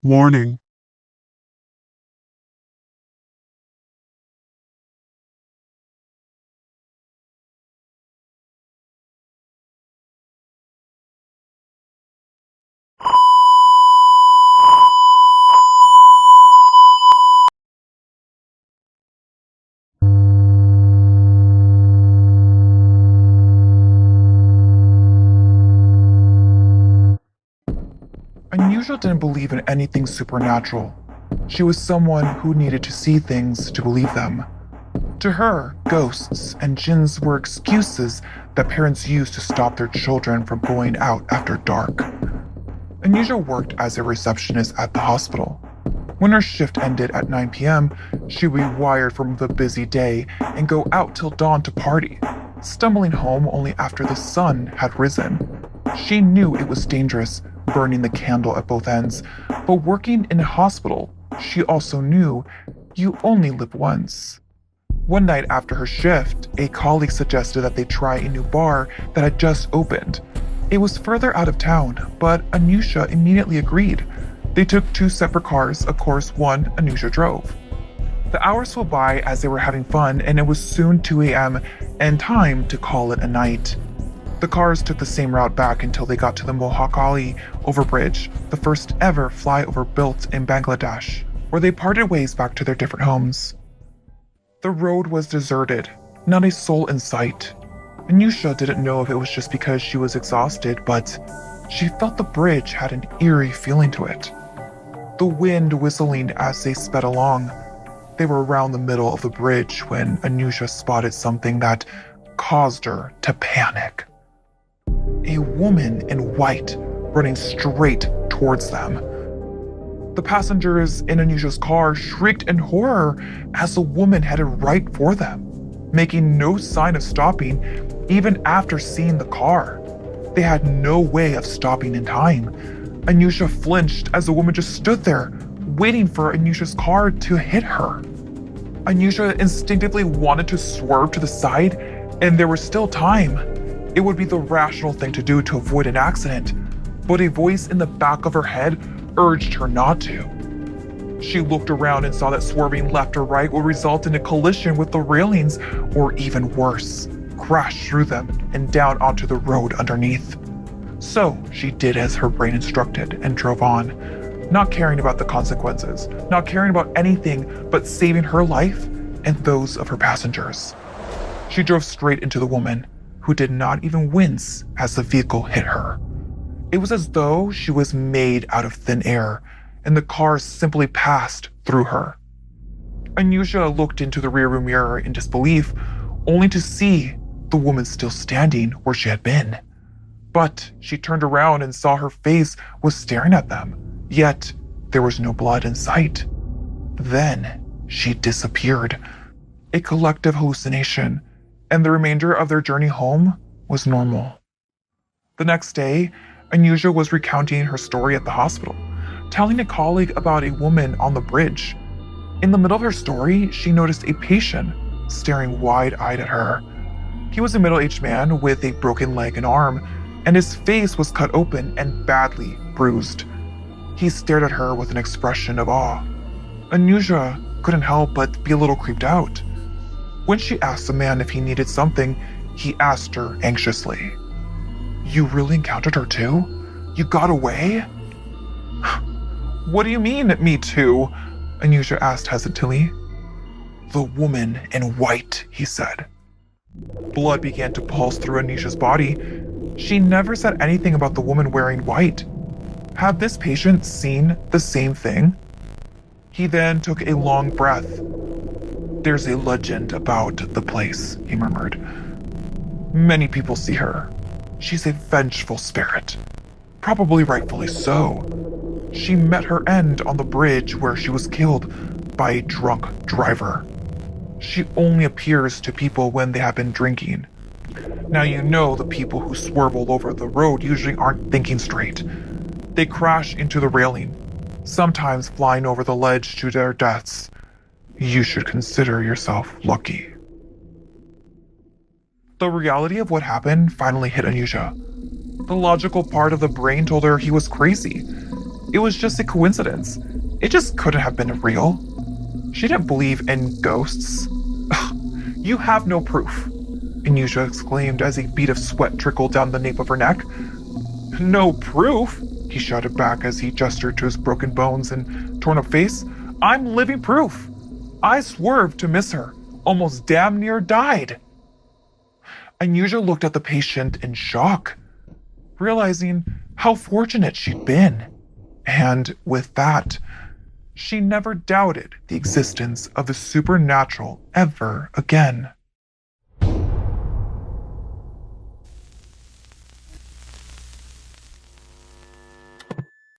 Warning. Unusual didn't believe in anything supernatural. She was someone who needed to see things to believe them. To her, ghosts and jinns were excuses that parents used to stop their children from going out after dark. Unusual worked as a receptionist at the hospital. When her shift ended at 9 p.m., she would be wired from the busy day and go out till dawn to party, stumbling home only after the sun had risen. She knew it was dangerous, burning the candle at both ends, but working in a hospital, she also knew you only live once. One night after her shift, a colleague suggested that they try a new bar that had just opened. It was further out of town, but Anusha immediately agreed. They took two separate cars, of course, one Anusha drove. The hours flew by as they were having fun, and it was soon 2 a.m. and time to call it a night. The cars took the same route back until they got to the Mohakali overbridge, the first ever flyover built in Bangladesh, where they parted ways back to their different homes. The road was deserted, not a soul in sight. Anusha didn't know if it was just because she was exhausted, but she felt the bridge had an eerie feeling to it. The wind whistling as they sped along. They were around the middle of the bridge when Anusha spotted something that caused her to panic. A woman in white running straight towards them. The passengers in Anusha's car shrieked in horror as the woman headed right for them, making no sign of stopping even after seeing the car. They had no way of stopping in time. Anusha flinched as the woman just stood there, waiting for Anusha's car to hit her. Anusha instinctively wanted to swerve to the side, and there was still time. It would be the rational thing to do to avoid an accident, but a voice in the back of her head urged her not to. She looked around and saw that swerving left or right would result in a collision with the railings, or even worse, crash through them and down onto the road underneath. So she did as her brain instructed and drove on, not caring about the consequences, not caring about anything but saving her life and those of her passengers. She drove straight into the woman, who did not even wince as the vehicle hit her. It was as though she was made out of thin air, and the car simply passed through her. Anusha looked into the rearview mirror in disbelief, only to see the woman still standing where she had been. But she turned around and saw her face was staring at them, yet there was no blood in sight. Then she disappeared. A collective hallucination, and the remainder of their journey home was normal. The next day, Anusha was recounting her story at the hospital, telling a colleague about a woman on the bridge. In the middle of her story, she noticed a patient staring wide-eyed at her. He was a middle-aged man with a broken leg and arm, and his face was cut open and badly bruised. He stared at her with an expression of awe. Anusha couldn't help but be a little creeped out. When she asked the man if he needed something, he asked her anxiously, "You really encountered her too? You got away?" "What do you mean, me too?" Anusha asked hesitantly. "The woman in white," he said. Blood began to pulse through Anusha's body. She never said anything about the woman wearing white. Had this patient seen the same thing? He then took a long breath. "There's a legend about the place," he murmured. "Many people see her. She's a vengeful spirit. Probably rightfully so. She met her end on the bridge where she was killed by a drunk driver. She only appears to people when they have been drinking. Now you know the people who swerve all over the road usually aren't thinking straight. They crash into the railing, sometimes flying over the ledge to their deaths. You should consider yourself lucky." The reality of what happened finally hit Anusha. The logical part of the brain told her he was crazy. it was just a coincidence. It just couldn't have been real. She didn't believe in ghosts. You have no proof, Inyusha exclaimed as a bead of sweat trickled down the nape of her neck. No proof? He shouted back as he gestured to his broken bones and torn up face. I'm living proof. I swerved to miss her, almost damn near died. Inyusha looked at the patient in shock, realizing how fortunate she'd been. And with that, she never doubted the existence of the supernatural ever again.